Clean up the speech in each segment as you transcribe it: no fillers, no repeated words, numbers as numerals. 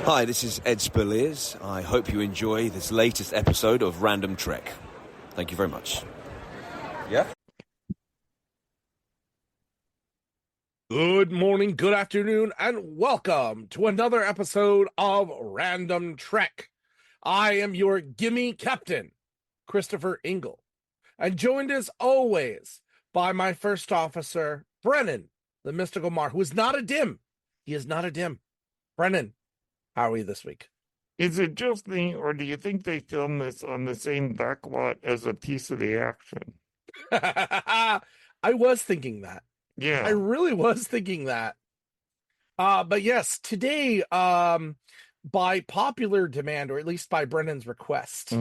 Hi, this is Ed Spurliers. I hope you enjoy this latest episode of Random Trek. Thank you very much. Yeah? Good morning, good afternoon, and welcome to another episode of Random Trek. I am your gimme captain, Christopher Ingle, and joined as always by my first officer, Brennan, the Mystical Mar, who is not a dim. He is not a dim. Brennan, how are you this week? Is it just me, or do you think they filmed this on the same backlot as a piece of the action? I was thinking that. I Yeah. really was thinking that. But yes, today, by popular demand, or at least by Brennan's request,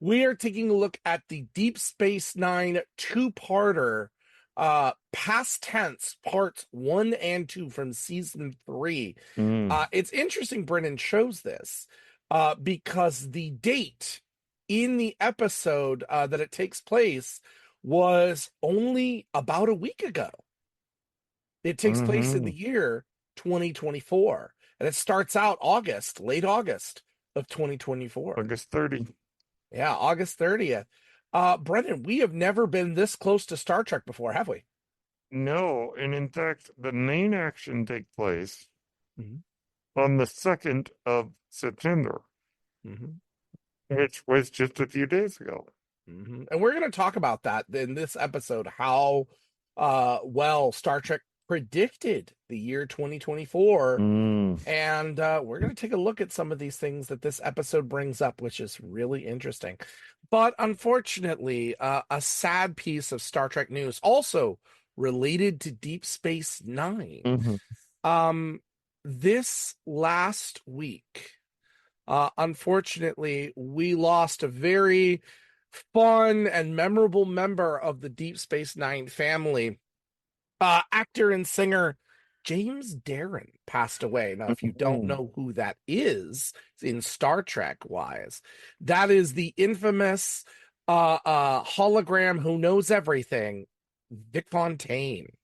we are taking a look at the Deep Space Nine two-parter, past tense parts 1 and 2 from season 3. It's interesting Brennan chose this, because the date in the episode that it takes place was only about a week ago. It takes place in the year 2024, and it starts out late August of 2024. August 30. Yeah, August 30th. Brendan, we have never been this close to Star Trek before, have we? No, and in fact, the main action takes place Mhm. on the 2nd of September, which was just a few days ago. And we're going to talk about that in this episode, how well Star Trek predicted the year 2024. And we're going to take a look at some of these things that this episode brings up, which is really interesting. But unfortunately, a sad piece of Star Trek news, also related to Deep Space Nine. This last week, unfortunately, we lost a very fun and memorable member of the Deep Space Nine family. Actor and singer James Darren passed away. Now, if you don't know who that is in Star Trek wise, that is the infamous hologram who knows everything, Vic Fontaine.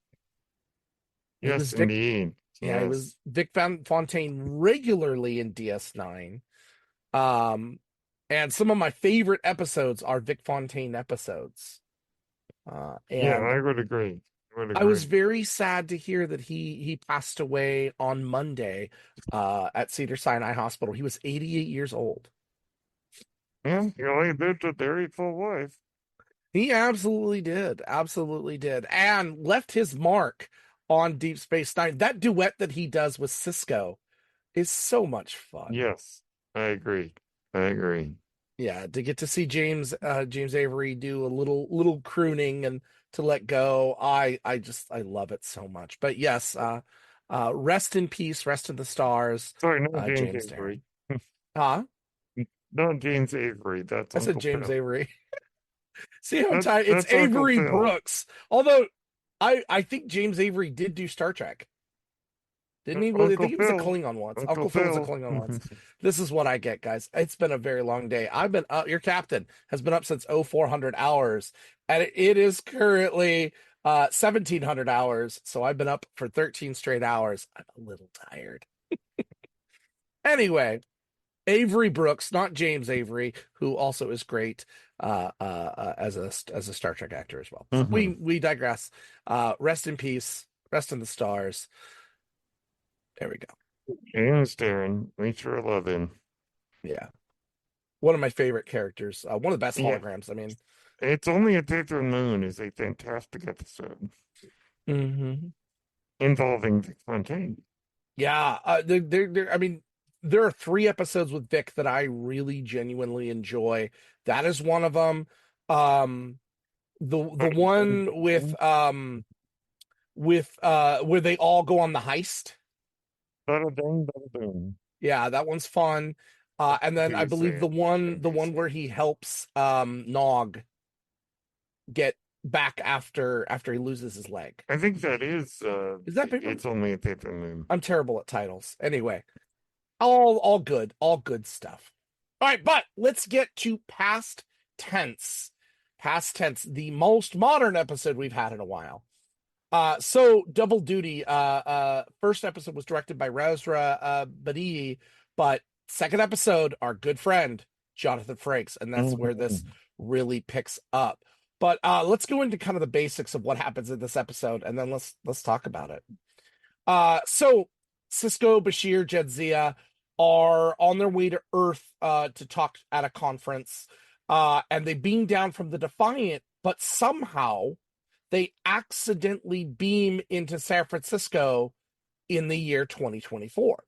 Yes, indeed. Yeah, it was Vic Fontaine regularly in DS9. And some of my favorite episodes are Vic Fontaine episodes. Yeah, I would agree. I was very sad to hear that he passed away on Monday at Cedars-Sinai Hospital. He was 88 years old. Yeah, he only lived a very full life. He absolutely did. Absolutely did. And left his mark on Deep Space Nine. That duet that he does with Sisko is so much fun. Yes, I agree. Yeah, to get to see James Avery do a little crooning and to let go, I love it so much. But yes, rest in peace, rest in the stars. Sorry, not James James Avery. Huh? Not James Avery. That's I said Uncle James Phil. Avery. See how tight? It's that's Uncle Avery Phil. Brooks. Although I think James Avery did do Star Trek. Didn't he? I think he was a Klingon once. Uncle Phil was a Klingon once. This is what I get, guys. It's been a very long day. I've been up. Your captain has been up since 0400 hours, and it is currently 1700 hours. So I've been up for 13 straight hours. I'm a little tired. Anyway, Avery Brooks, not James Avery, who also is great as a Star Trek actor as well. We digress. Rest in peace. Rest in the stars. There we go. James Darren, we sure love him. Yeah. One of my favorite characters. One of the best holograms. I mean, It's Only a Paper Moon is a fantastic episode. Involving Vic Fontaine. Yeah. I mean, there are 3 episodes with Vic that I really genuinely enjoy. That is one of them. The one with where they all go on the heist. Bada bing, bada boom. Yeah, that one's fun. And then I believe the one where he helps Nog get back after he loses his leg. I think that is that Paper? It's Only a Paper Moon. I'm terrible at titles. Anyway, all good stuff. All right, but let's get to past tense. Past tense, the most modern episode we've had in a while. So double duty. First episode was directed by Razra Badii, but second episode, our good friend Jonathan Frakes, and that's where this really picks up. But let's go into kind of the basics of what happens in this episode, and then let's talk about it. So Sisko, Bashir, Jadzia are on their way to Earth to talk at a conference, and they beam down from the Defiant, but somehow they accidentally beam into San Francisco in the year 2024.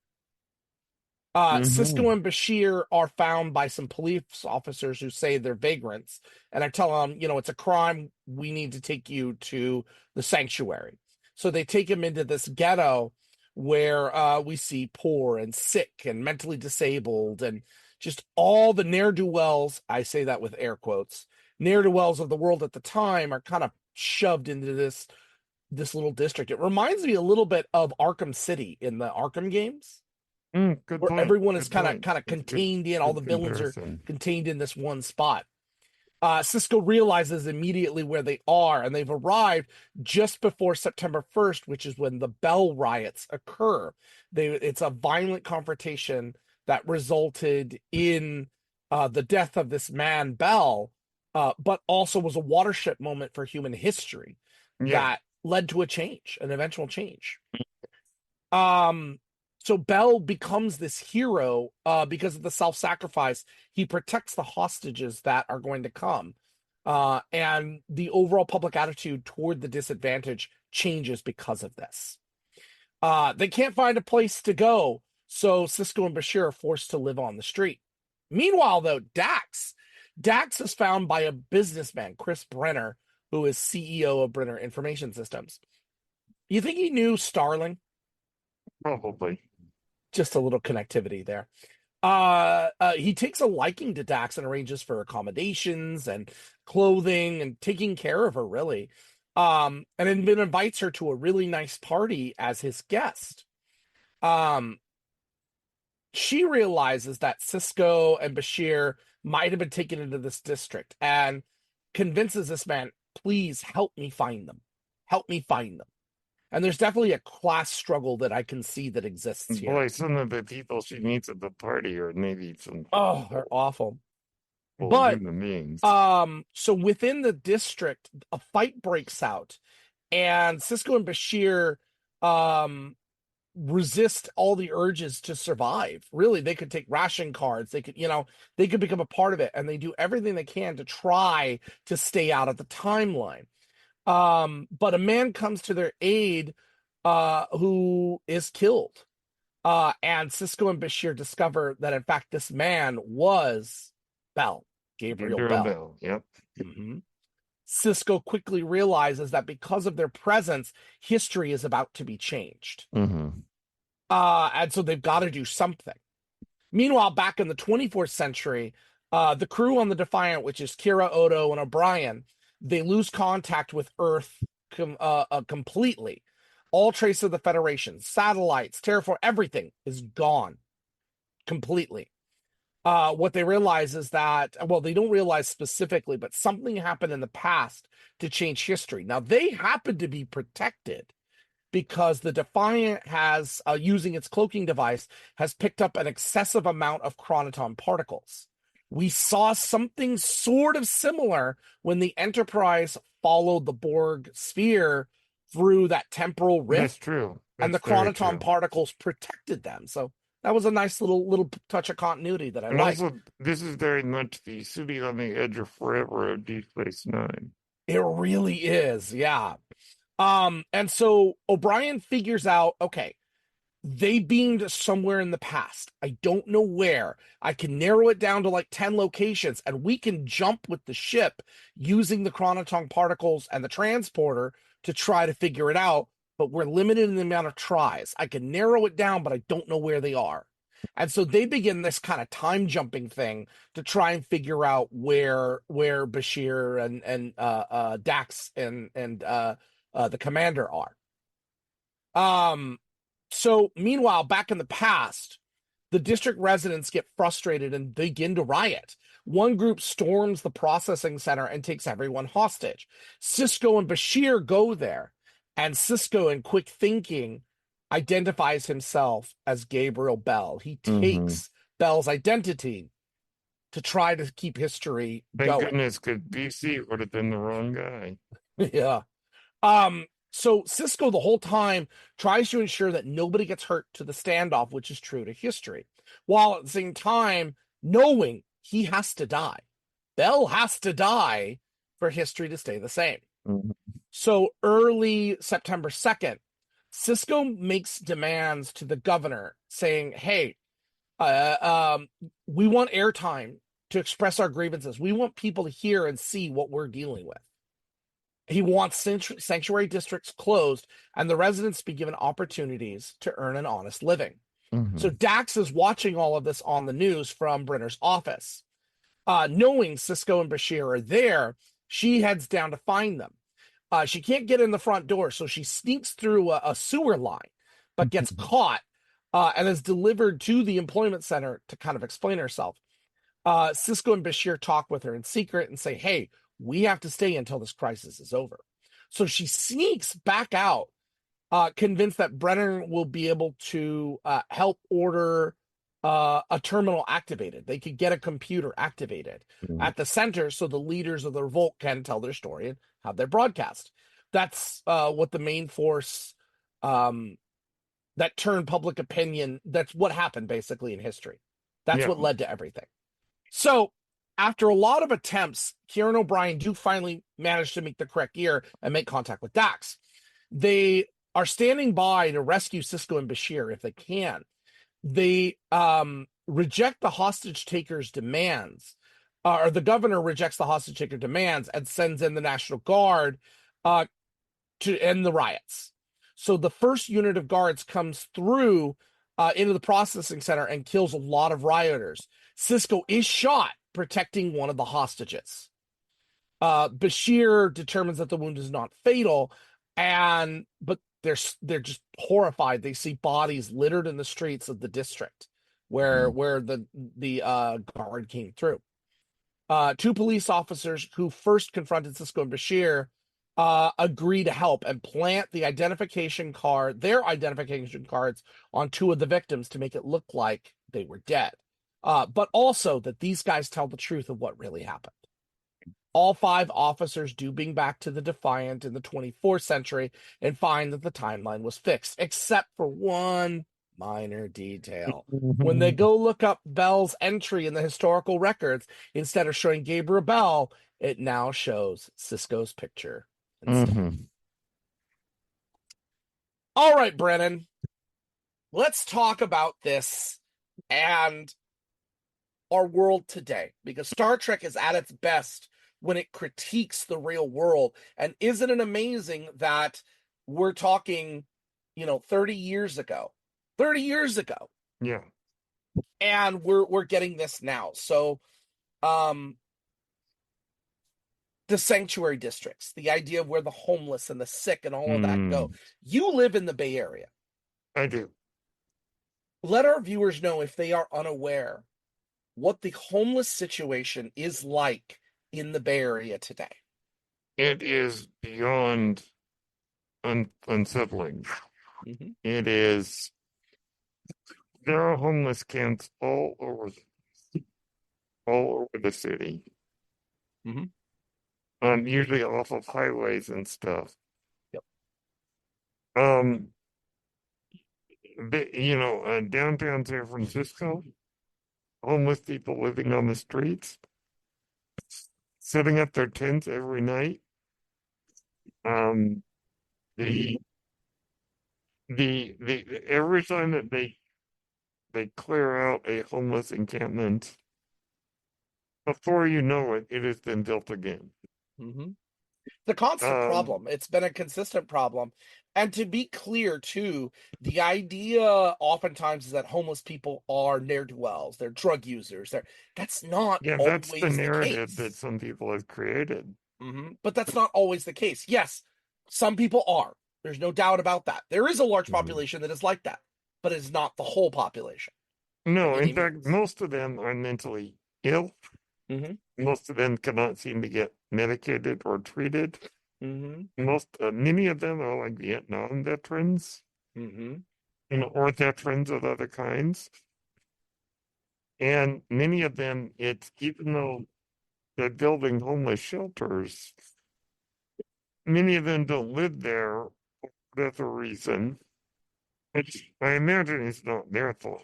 Sisko and Bashir are found by some police officers who say they're vagrants, and I tell them, it's a crime. We need to take you to the sanctuary. So they take him into this ghetto where we see poor and sick and mentally disabled and just all the ne'er-do-wells, I say that with air quotes, ne'er-do-wells of the world at the time are kind of shoved into this little district. It reminds me a little bit of Arkham City in the Arkham games. Good where point. everyone is Good kind point. of contained in, all the villains are comparison. contained in this one spot. Sisko realizes immediately where they are, and they've arrived just before September 1st, which is when the Bell riots occur. It's a violent confrontation that resulted in the death of this man, Bell, but also was a watershed moment for human history that led to an eventual change. So Bell becomes this hero because of the self-sacrifice. He protects the hostages that are going to come. And the overall public attitude toward the disadvantaged changes because of this. They can't find a place to go, so Sisko and Bashir are forced to live on the street. Meanwhile, though, Dax is found by a businessman, Chris Brenner, who is CEO of Brenner Information Systems. You think he knew Starling? Probably. Just a little connectivity there. He takes a liking to Dax and arranges for accommodations and clothing and taking care of her, really. And then invites her to a really nice party as his guest. She realizes that Sisko and Bashir might have been taken into this district and convinces this man, please help me find them. Help me find them. And there's definitely a class struggle that I can see that exists here. Boy, some of the people she meets at the party are maybe some they're awful. but human beings. So within the district, a fight breaks out, and Sisko and Bashir resist all the urges to survive. Really, they could take ration cards, they could become a part of it, and they do everything they can to try to stay out of the timeline. But a man comes to their aid who is killed. And Sisko and Bashir discover that, in fact, this man was Bell, Gabriel Bell. Yep. Mm-hmm. Sisko quickly realizes that because of their presence, history is about to be changed. And so they've got to do something. Meanwhile, back in the 24th century, the crew on the Defiant, which is Kira, Odo, and O'Brien, they lose contact with Earth completely. All trace of the Federation, satellites, terraform, everything is gone completely. What they realize is that, well, they don't realize specifically, but something happened in the past to change history. Now, they happen to be protected because the Defiant has, using its cloaking device, has picked up an excessive amount of chronoton particles. We saw something sort of similar when the Enterprise followed the Borg sphere through that temporal rift. That's true. And the chronoton particles protected them. So that was a nice little touch of continuity that I like. Also, this is very much the city on the edge of forever of Deep Space Nine. It really is, yeah. And so O'Brien figures out, okay, they beamed somewhere in the past. I don't know where. I can narrow it down to like 10 locations, and we can jump with the ship using the chronoton particles and the transporter to try to figure it out, but we're limited in the amount of tries. I can narrow it down, but I don't know where they are. And so they begin this kind of time jumping thing to try and figure out where Bashir and Dax and the commander are. So meanwhile, back in the past, the district residents get frustrated and begin to riot. One group storms the processing center and takes everyone hostage. Sisko and Bashir go there, And Sisko, in quick thinking, identifies himself as Gabriel Bell. He takes Bell's identity to try to keep history Thank going. goodness, because BC would have been the wrong guy. Yeah. So Sisko the whole time tries to ensure that nobody gets hurt to the standoff, which is true to history, while at the same time knowing he has to die. Bell has to die for history to stay the same. So early September 2nd, Sisko makes demands to the governor saying, hey, we want airtime to express our grievances. We want people to hear and see what we're dealing with. He wants sanctuary districts closed and the residents be given opportunities to earn an honest living. So Dax is watching all of this on the news from Brenner's office. Knowing Sisko and Bashir are there, she heads down to find them. She can't get in the front door, so she sneaks through a sewer line, but gets caught and is delivered to the employment center to kind of explain herself. Sisko and Bashir talk with her in secret and say, hey, we have to stay until this crisis is over. So she sneaks back out, convinced that Brenner will be able to help order a terminal activated. They could get a computer activated at the center so the leaders of the revolt can tell their story and have their broadcast. That's what the main force that turned public opinion, that's what happened basically in history. That's what led to everything. So after a lot of attempts, Kieran O'Brien do finally manage to make the correct gear and make contact with Dax. They are standing by to rescue Sisko and Bashir if they can. They reject the hostage taker's demands, or the governor rejects the hostage taker demands and sends in the National Guard to end the riots. So the first unit of guards comes through into the processing center and kills a lot of rioters. Sisko is shot protecting one of the hostages. Bashir determines that the wound is not fatal, but they're just horrified. They see bodies littered in the streets of the district where the guard came through. Two police officers who first confronted Sisko and Bashir agree to help and plant their identification cards on two of the victims to make it look like they were dead. But also that these guys tell the truth of what really happened. All five officers do bring back to the Defiant in the 24th century and find that the timeline was fixed, except for one minor detail. When they go look up Bell's entry in the historical records, instead of showing Gabriel Bell, it now shows Sisko's picture instead. All right, Brennan, let's talk about this and our world today, because Star Trek is at its best when it critiques the real world. And isn't it amazing that we're talking, 30 years ago, Yeah. and we're getting this now. So, the sanctuary districts, the idea of where the homeless and the sick and all of that go. You live in the Bay Area. I do. Let our viewers know, if they are unaware, what the homeless situation is like in the Bay Area today. It is beyond unsettling. It is. There are homeless camps all over the city. Usually off of highways and stuff. Yep. Downtown San Francisco, homeless people living on the streets, setting up their tents every night. The every time that they clear out a homeless encampment, before you know it, it has been built again. The constant problem. It's been a consistent problem. And to be clear, too, the idea oftentimes is that homeless people are ne'er-do-wells, they're drug users. That's not that's always the the narrative case. that some people have created. But that's not always the case. Yes, some people are. There's no doubt about that. There is a large population that is like that, but it's not the whole population. No, in fact, most of them are mentally ill. Most of them cannot seem to get medicated or treated. Many of them are like Vietnam veterans, or veterans of other kinds. And many of them, it's even though they're building homeless shelters, many of them don't live there for whatever reason. Which I imagine is not their fault.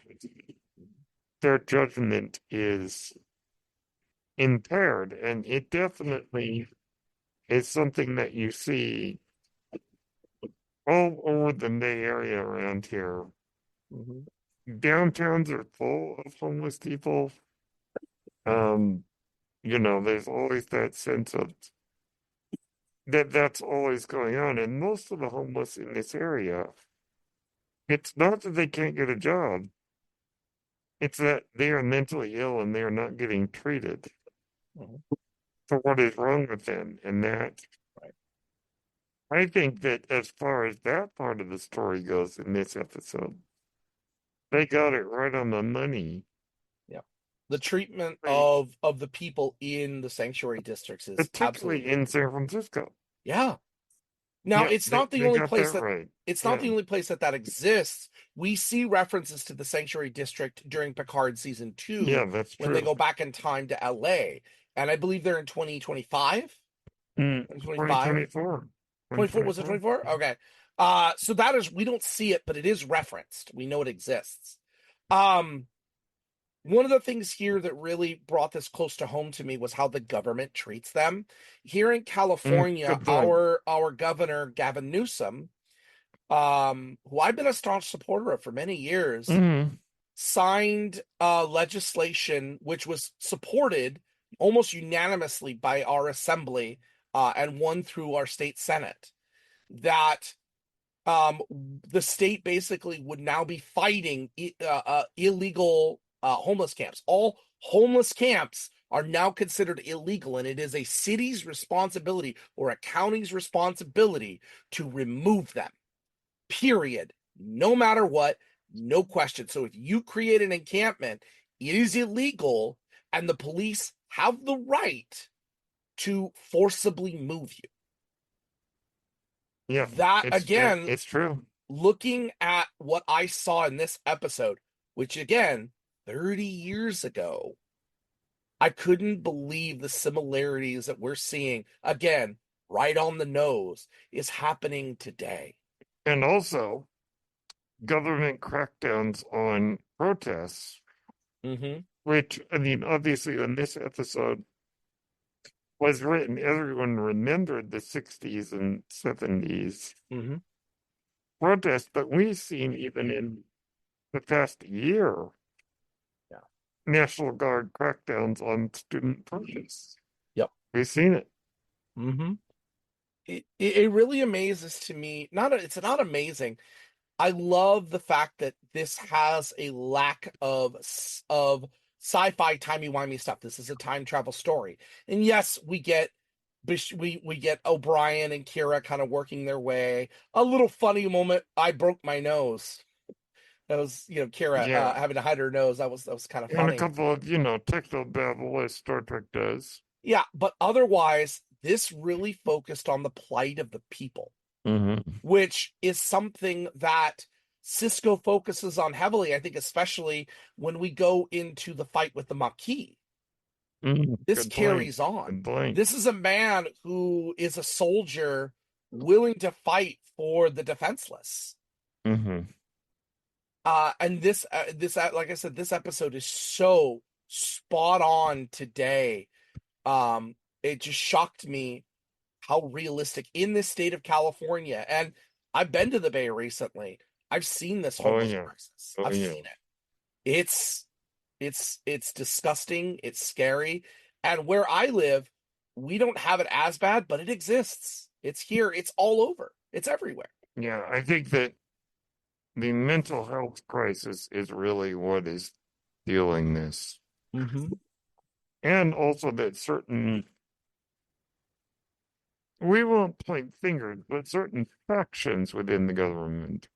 Their judgment is impaired, and it definitely is something that you see all over the Bay Area around here. Downtowns are full of homeless people. There's always that sense of that's always going on, and most of the homeless in this area, it's not that they can't get a job, it's that they are mentally ill and they are not getting treated for what is wrong with them. And that, I think that as far as that part of the story goes in this episode, they got it right on the money. The treatment of the people in the sanctuary districts is particularly in San Francisco. Yeah. Now, it's not the only place that it's not the only place that exists. We see references to the sanctuary district during Picard season 2. Yeah, that's true. When they go back in time to LA, and I believe they're in 2025. 2024. 24, was it 24? Okay. So that is, we don't see it, but it is referenced. We know it exists. One of the things here that really brought this close to home to me was how the government treats them. Here in California, our governor, Gavin Newsom, who I've been a staunch supporter of for many years, signed legislation which was supported almost unanimously by our assembly and won through our state senate, that the state basically would now be fighting illegal homeless camps. All homeless camps are now considered illegal, and it is a city's responsibility or a county's responsibility to remove them. Period. No matter what, no question. So if you create an encampment, it is illegal, and the police have the right to forcibly move you. Yeah. That, again, it's true. Looking at what I saw in this episode, which again, 30 years ago, I couldn't believe the similarities that we're seeing, again, right on the nose, is happening today. And also, government crackdowns on protests, which, I mean, obviously in this episode was written, everyone remembered the 60s and 70s protests, but we've seen even in the past year, National Guard crackdowns on student protests. Yep. We've seen it. It really amazes to me. It's not amazing. I love the fact that this has a lack of sci-fi timey-wimey stuff. This is a time travel story. And yes, we get O'Brien and Kira kind of working their way. A little funny moment. I broke my nose. That was, Kira having to hide her nose. That was kind of funny. And a couple of, technobabble as Star Trek does. Yeah, but otherwise, this really focused on the plight of the people, which is something that Sisko focuses on heavily, I think, especially when we go into the fight with the Maquis. This carries on. This is a man who is a soldier willing to fight for the defenseless. And this, like I said, this episode is so spot on today. It just shocked me how realistic in this state of California. And I've been to the Bay recently. I've seen this homeless crisis. I've seen it. It's disgusting. It's scary. And where I live, we don't have it as bad, but it exists. It's here. It's all over. It's everywhere. Yeah, I think that the mental health crisis is really what is fueling this. And also that we won't point fingers, but certain factions within the government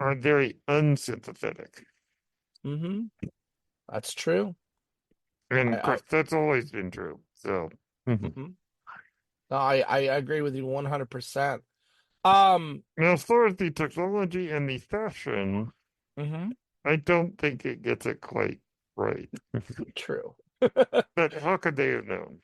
are very unsympathetic. That's true. And of course, that's always been true. So, I agree with you 100%. Um, Now, as far as the technology and the fashion, mhm, I don't think it gets it quite right. true. But how could they have known?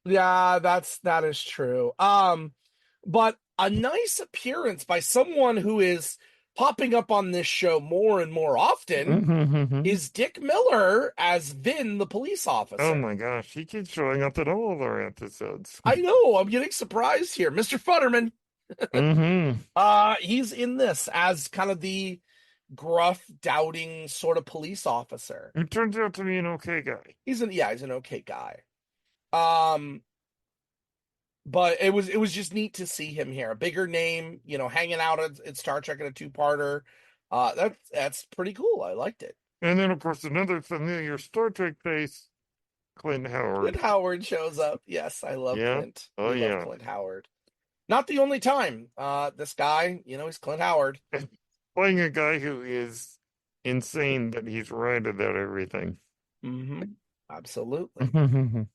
Yeah, that is true. But a nice appearance by someone who is popping up on this show more and more often is Dick Miller as Vin, the police Oh officer. my gosh, he keeps showing up in all of our episodes. I know, I'm getting surprised here. Mr. Futterman, Mm-hmm. he's in this as kind of the gruff, doubting sort of police officer. He turns out to be an okay guy. He's an okay guy. Um, but it was just neat to see him here. A bigger name, hanging out at Star Trek in a two-parter. That's pretty cool. I liked it. And then, of course, another familiar Star Trek face, Clint Clint Howard. Howard shows up. Yes, I love Yeah. Clint. Oh, We love yeah. Clint Howard. Not the only time. This guy, he's Clint Howard. Playing a guy who is insane, but he's right about everything. Mm-hmm. Absolutely.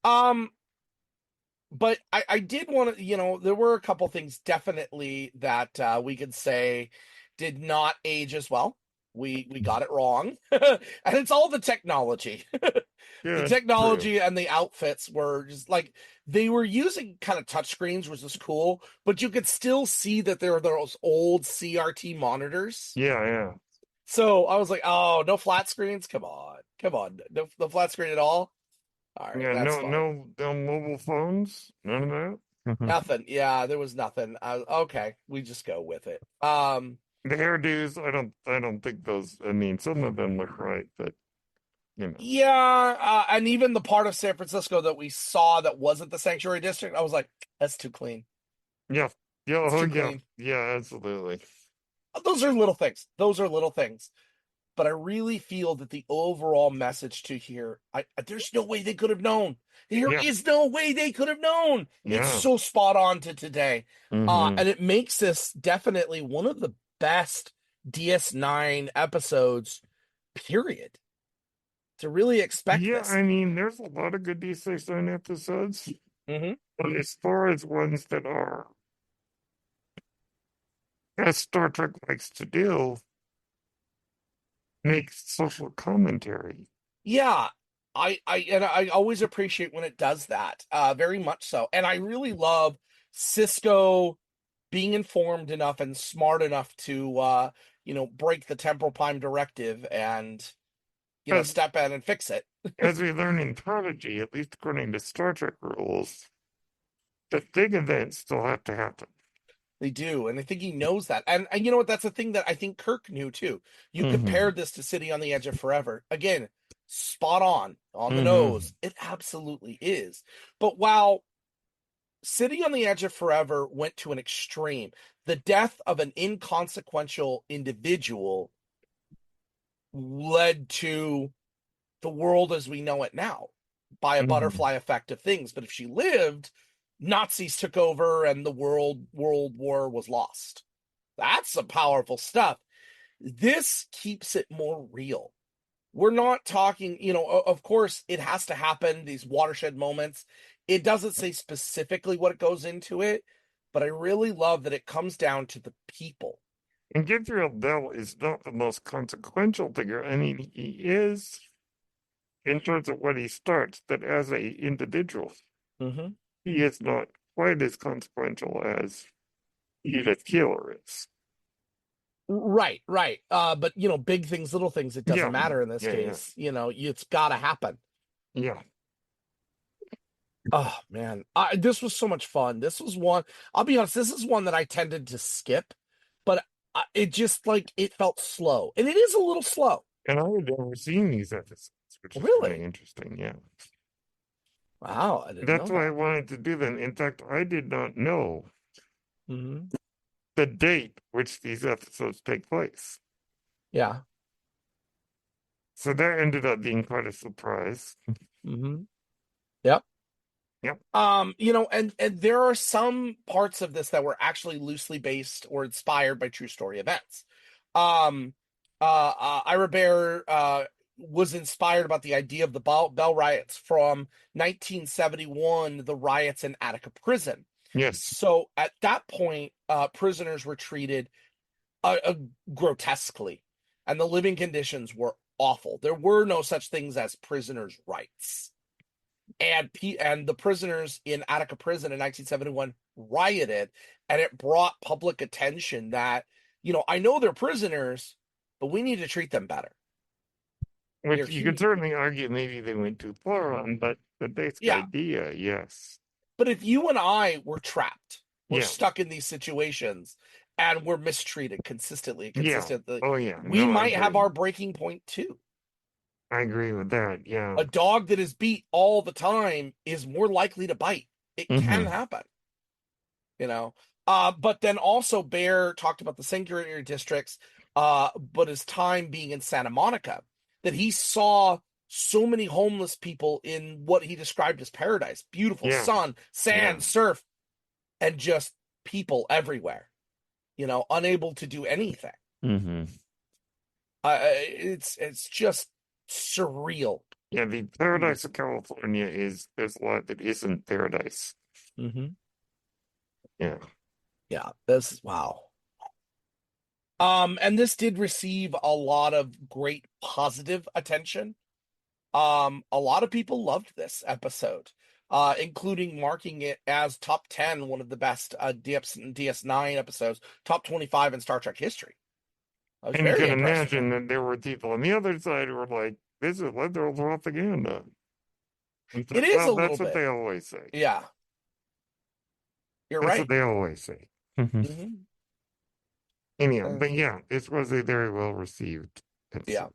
Um, but I did want to, there were a couple things definitely that we could say did not age as well. We got it wrong. And it's all the technology. The Yeah, technology true. and the outfits were just like they were using kind of touchscreens, which is cool, but you could still see that there were those old CRT monitors. Yeah, yeah. So I was like, oh, no flat screens? Come on. Come on. No flat screen at all? All right, Yeah, that's no, fine. no mobile phones, none of that. Nothing. Yeah, there was nothing. Okay, we just go with it. The hairdos, I don't think those. I mean, some of them look right, but you know, Yeah, and even the part of San Francisco that we saw that wasn't the sanctuary district, I was like, that's too clean. yeah, yeah, It's oh too yeah, clean. yeah, absolutely. Those are little things. Those are little things. But I really feel that the overall message to here, there's no way they could have known. There Yeah, is no way they could have known. It's yeah. so spot on to today. Mm-hmm. And it makes this definitely one of the best DS9 episodes, period. To really expect Yeah, this. I mean, there's a lot of good D69 episodes, Mm-hmm. but as far as ones that are, as Star Trek likes to do, make social commentary. Yeah, I always appreciate when it does that. Very much so. And I really love Sisko being informed enough and smart enough to break the temporal prime directive and As step in and fix it. as we learn in Prodigy, at least according to Star Trek rules, the big events still have to happen. They do, and I think he knows that. And you know what? That's a thing that I think Kirk knew too. You Mm-hmm. compared this to City on the Edge of Forever. Again, spot on the Mm-hmm. nose. It absolutely is. But while City on the Edge of Forever went to an extreme, the death of an inconsequential individual led to the world as we know it now by a Mm-hmm. butterfly effect of things. But if she lived, Nazis took over and the world war was lost. That's some powerful stuff. This keeps it more real. We're not talking, of course, it has to happen, these watershed moments. It doesn't say specifically what it goes into it, but I really love that it comes down to the people. And Gabriel Bell is not the most consequential figure. I mean, he is in terms of what he starts, but as a individual, Mm-hmm. he is not quite as consequential as Edith Keeler is. Right, right. But big things, little things, it doesn't Yeah, matter in this yeah, yeah, case. It's got to happen. yeah. Oh man, this was so much fun. This was one. I'll be honest. This is one that I tended to skip, but it just like it felt slow, and it is a little slow. And I had never seen these episodes, which is kind of Really? interesting. Yeah. Wow, I didn't know That's why I that. wanted to do them. In fact, I did not know Hmm. the date which these episodes take place. Yeah. So that ended up being quite a surprise. Hmm. Yep. Yep. And there are some parts of this that were actually loosely based or inspired by true story events. Ira Bear was inspired about the idea of the Bell riots from 1971, the riots in Attica prison. Yes. So at that point, prisoners were treated grotesquely, and the living conditions were awful. There were no such things as prisoners' rights. And the prisoners in Attica prison in 1971 rioted, and it brought public attention that, I know they're prisoners, but we need to treat them better. Which you could certainly argue maybe they went too far on, but the basic idea, yes. But if you and I were trapped, we're stuck in these situations, and we're mistreated consistently, Oh, yeah. we might have our breaking point too. I agree with that, yeah. A dog that is beat all the time is more likely to bite. It can happen, But then also Bear talked about the sanctuary districts, but his time being in Santa Monica, that he saw so many homeless people in what he described as paradise. Beautiful sun, sand, surf, and just people everywhere, unable to do anything. It's just surreal. Yeah, the paradise of California there's a lot that isn't paradise. Yeah. Yeah, wow. And this did receive a lot of great positive attention. A lot of people loved this episode, including marking it as top 10, one of the best DS9 episodes, top 25 in Star Trek history. And you can imagine that there were people on the other side who were like, this is liberal propaganda. It is a little bit. That's what they always say. Yeah. You're right. That's what they always say. Anyhow, but yeah, this was a very well received episode. Yeah.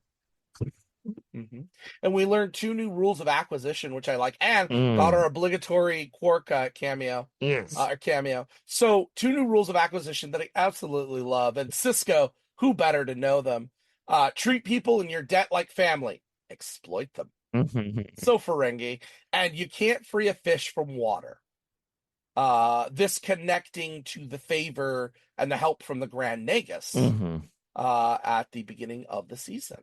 And we learned 2 new rules of acquisition, which I like, and got our obligatory Quark cameo. Yes. Cameo. So 2 new rules of acquisition that I absolutely love. And Sisko, who better to know them? Treat people in your debt like family. Exploit them. So Ferengi. And you can't free a fish from water. This connecting to the favor and the help from the Grand Nagus at the beginning of the season.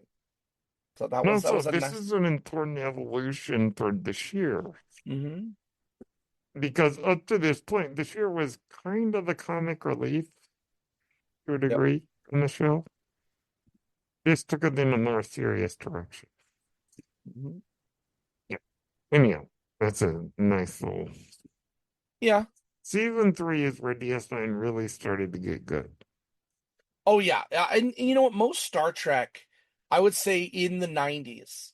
So this is an important evolution for Bashir. Because up to this point, Bashir was kind of the comic relief to a degree in the show. This took it in a more serious direction. Yeah. Anyhow, that's a nice little. Yeah. Season 3 is where DS9 really started to get good. Oh, yeah. And you know what? Most Star Trek, I would say in the 90s,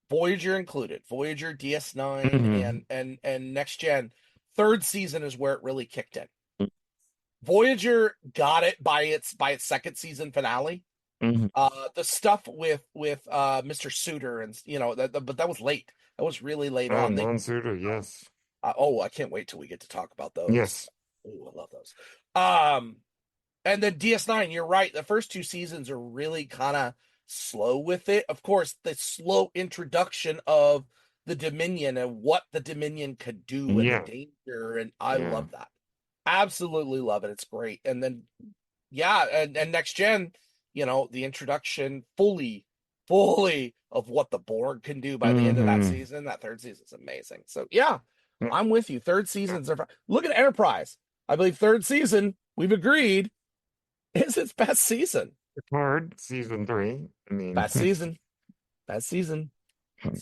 Voyager included, Voyager, DS9, and Next Gen, 3rd season is where it really kicked in. Voyager got it by its 2nd season finale. The stuff with Mr. Suter and but that was late. That was really late on. Non-Suter, yes. I can't wait till we get to talk about those. Yes. Oh, I love those. And then DS9, you're right. The first 2 seasons are really kind of slow with it. Of course, the slow introduction of the Dominion and what the Dominion could do and the danger, and I love that. Absolutely love it. It's great. And then, and Next Gen, the introduction fully of what the Borg can do by the end of that season. That 3rd season is amazing. So I'm with you. 3rd seasons are. Look at Enterprise. I believe 3rd season, we've agreed, is its best season. Hard season 3. I mean, best season. This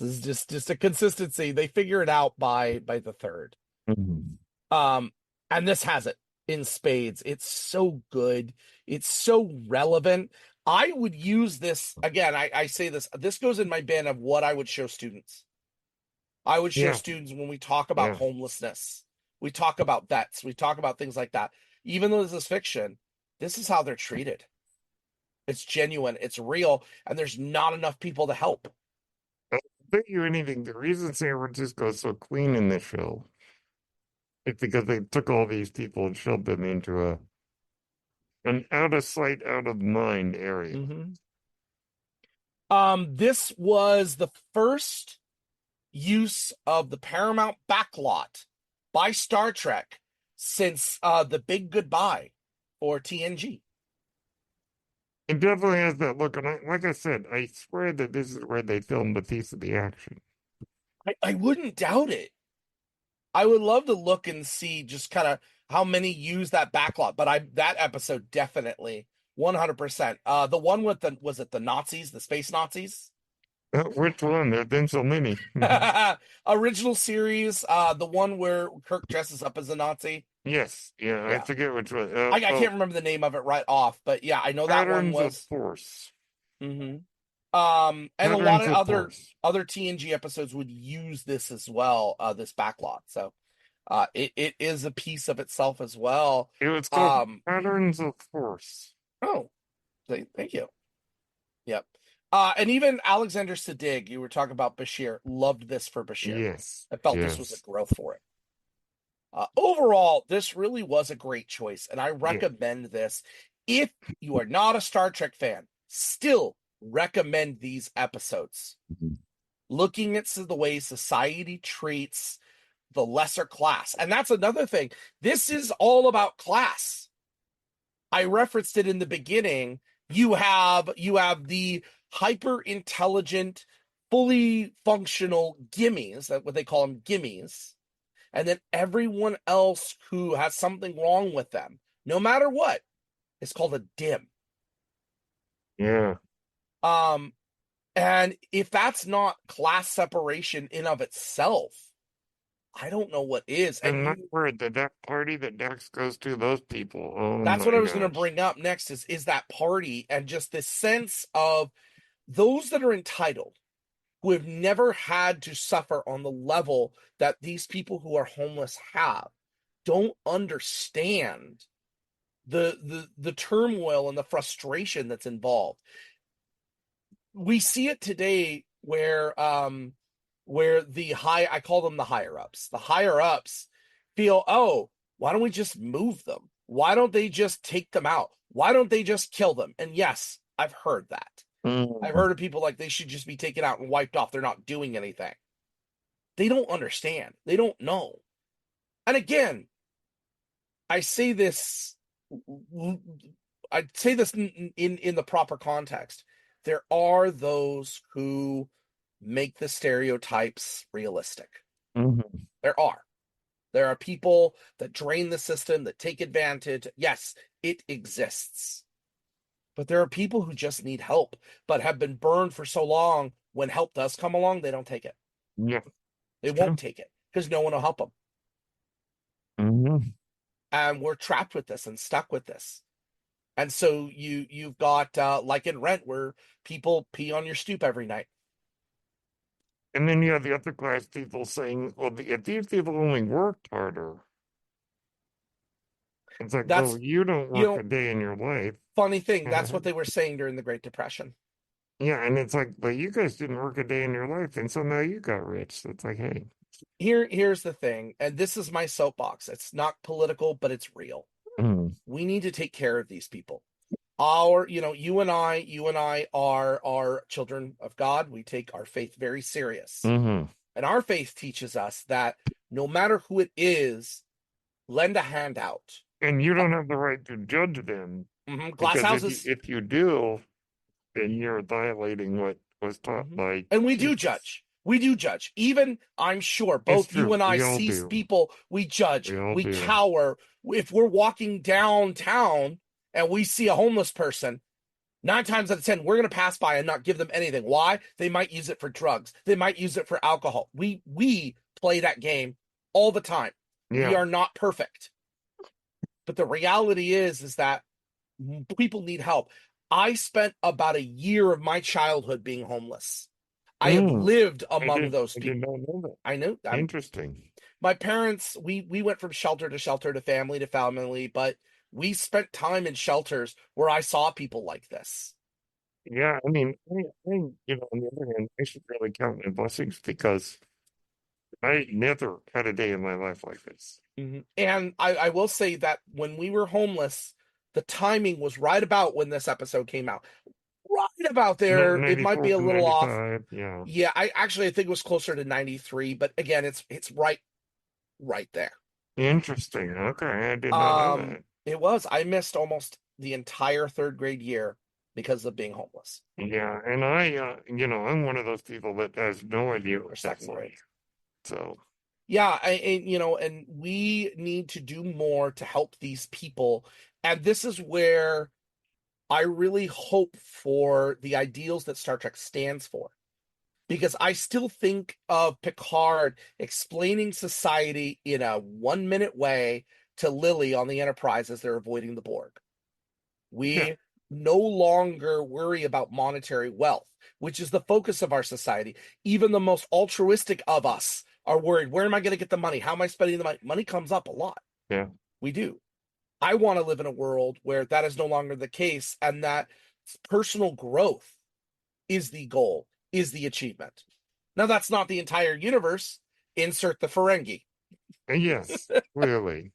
is just a consistency. They figure it out by the 3rd. And this has it in spades. It's so good. It's so relevant. I would use this again. I say this goes in my bin of what I would show students. I would show students when we talk about homelessness. We talk about vets. We talk about things like that. Even though this is fiction, this is how they're treated. It's genuine. It's real. And there's not enough people to help. I'll bet you anything. The reason San Francisco is so clean in this show is because they took all these people and shoved them into an out of sight, out of mind area. This was the first use of the Paramount backlot by Star Trek since the Big Goodbye or TNG. It definitely has that look, and like I said, I swear that this is where they filmed the piece of the action. I wouldn't doubt it. I would love to look and see just kind of how many use that backlot, but that episode definitely 100%. The one with was it the Nazis, the space Nazis? Which one? There's been so many. Original series, the one where Kirk dresses up as a Nazi. Yes, yeah, I Yeah. forget which one. I can't remember the name of it right off, but yeah, I know that one Patterns of was. Force. And a lot Patterns of of Force. other TNG episodes would use this as well, this backlot. So it is a piece of itself as well. It was called Patterns of Force. Oh, thank you. Yep. And even Alexander Siddig, you were talking about Bashir, loved this for Bashir. Yes. I felt this was a growth for it. Overall, this really was a great choice, and I recommend this. If you are not a Star Trek fan, still recommend these episodes. Looking at the way society treats the lesser class. And that's another thing. This is all about class. I referenced it in the beginning. You have the hyper intelligent, fully functional gimmies, what they call them, gimmies, and then everyone else who has something wrong with them, no matter what, is called a dim. Yeah. And if that's not class separation in of itself, I don't know what is. And not word that party that Dax goes to, those people. Oh, that's what I was going to gosh. bring up next is that party and just this sense of those that are entitled, who have never had to suffer on the level that these people who are homeless have, don't understand the turmoil and the frustration that's involved. We see it today where I call them the higher ups. The higher ups feel, oh, why don't we just move them? Why don't they just take them out? Why don't they just kill them? And yes, I've heard that. I've heard of people like they should just be taken out and wiped off. They're not doing anything. They don't understand. They don't know. And again, I say this in the proper context. There are those who make the stereotypes realistic. There are people that drain the system, that take advantage. Yes, it exists. But there are people who just need help, but have been burned for so long. When help does come along, they don't take it. Yeah. They won't take it because no one will help them. And we're trapped with this and stuck with this. And so you've got like in Rent, where people pee on your stoop every night. And then you have the other class people saying, well, if these people only worked harder. It's like, well, you don't work a day in your life. Funny thing, that's what they were saying during the Great Depression. Yeah, and it's like, but you guys didn't work a day in your life, and so now you got rich. So it's like, hey. Here's the thing, and this is my soapbox. It's not political, but it's real. We need to take care of these people. You and I are children of God. We take our faith very serious. And our faith teaches us that no matter who it is, lend a hand out. And you don't have the right to judge them. Glass houses. If you do, then you're violating what was taught by. And we do judge. We do judge. Even, I'm sure, both you and I see people, we judge, we cower. If we're walking downtown and we see a homeless person, 9 times out of 10, we're going to pass by and not give them anything. Why? They might use it for drugs. They might use it for alcohol. We play that game all the time. Yeah. We are not perfect. But the reality is that people need help. I spent about a year of my childhood being homeless. I have lived among those people. I did not know that. I know. Interesting. My parents, we went from shelter to shelter, to family, but we spent time in shelters where I saw people like this. Yeah, I mean, on the other hand, I should really count my blessings because I never had a day in my life like this. And I will say that when we were homeless, the timing was right about when this episode came out. Right about there. It might be a little off. Yeah. I think it was closer to 93, but again, it's right there. Interesting. Okay, I did not know that. It was. I missed almost the entire 3rd grade year because of being homeless. Yeah, and I'm one of those people that has no idea what that's like. So, yeah, and we need to do more to help these people. And this is where I really hope for the ideals that Star Trek stands for. Because I still think of Picard explaining society in a 1-minute way to Lily on the Enterprise as they're avoiding the Borg. We no longer worry about monetary wealth, which is the focus of our society. Even the most altruistic of us are worried, where am I going to get the money? How am I spending the money? Money comes up a lot. yeah. We do. I want to live in a world where that is no longer the case, and that personal growth is the goal, is the achievement. Now, that's not the entire universe. Insert the Ferengi. Yes, clearly.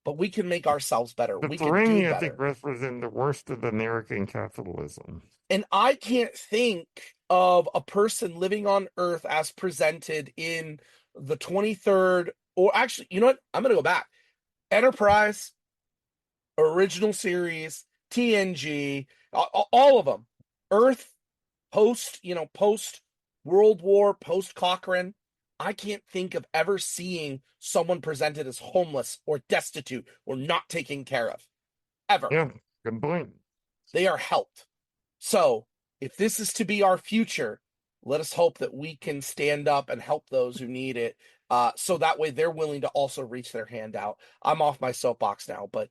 But we can make ourselves better. The We can do Ferengi, I think, better. represent the worst of American capitalism. And I can't think of a person living on Earth as presented in the 23rd, or actually, you know what? I'm going to go back. Enterprise, original series, TNG, all of them. Earth, post World War, post Cochrane. I can't think of ever seeing someone presented as homeless or destitute or not taken care of. Ever. Yeah, good point. They are helped. So if this is to be our future, let us hope that we can stand up and help those who need it. So that way they're willing to also reach their hand out. I'm off my soapbox now, but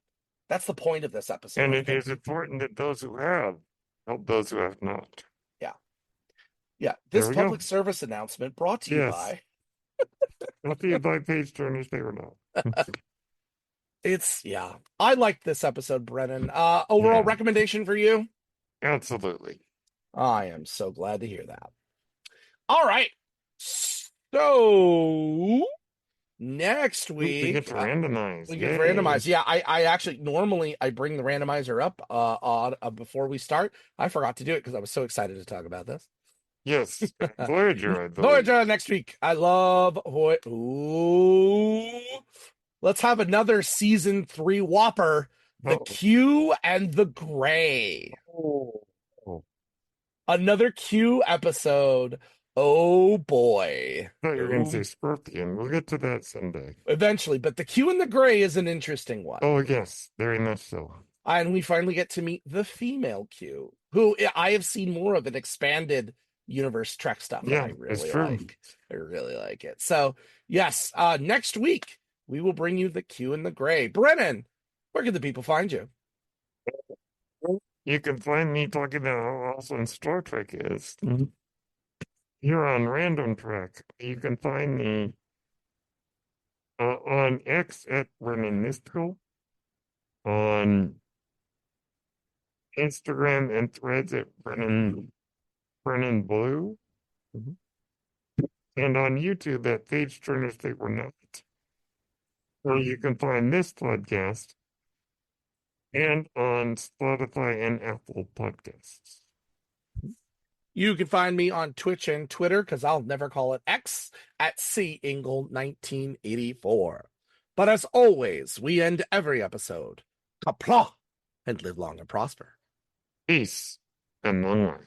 that's the point of this episode. And it is important that those who have help those who have not. Yeah. This public service announcement brought to you by. Not to you by page turners, they were not. I liked this episode, Brennan. Overall recommendation for you? Absolutely. I am so glad to hear that. All right. So next week we get to randomize. We get to randomize. Yeah, I actually normally I bring the randomizer up before we start. I forgot to do it because I was so excited to talk about this. Yes, Voyager, I believe. Voyager next week. I love Ooh. Let's have another season 3 whopper. The Q and the Gray. Another Q episode. Oh boy. I thought you were going to say Scorpion. We'll get to that someday. Eventually, but the Q and the Gray is an interesting one. Oh, yes, very much so. And we finally get to meet the female Q, who I have seen more of an expanded universe Trek stuff. Yeah, I really it's true. like. I really like it. So, yes, next week we will bring you the Q and the Gray. Brennan, where can the people find you? You can find me talking about how awesome Star Trek is. Here on Random Trek. You can find me on X at Brennan Mystical, on Instagram and Threads at Brennan Blue, and on YouTube at Page Turners They Were Not, where you can find this podcast, and on Spotify and Apple Podcasts. You can find me on Twitch and Twitter, because I'll never call it X, at Ingle1984. But as always, we end every episode. Kapla, and live long and prosper. Peace and long life.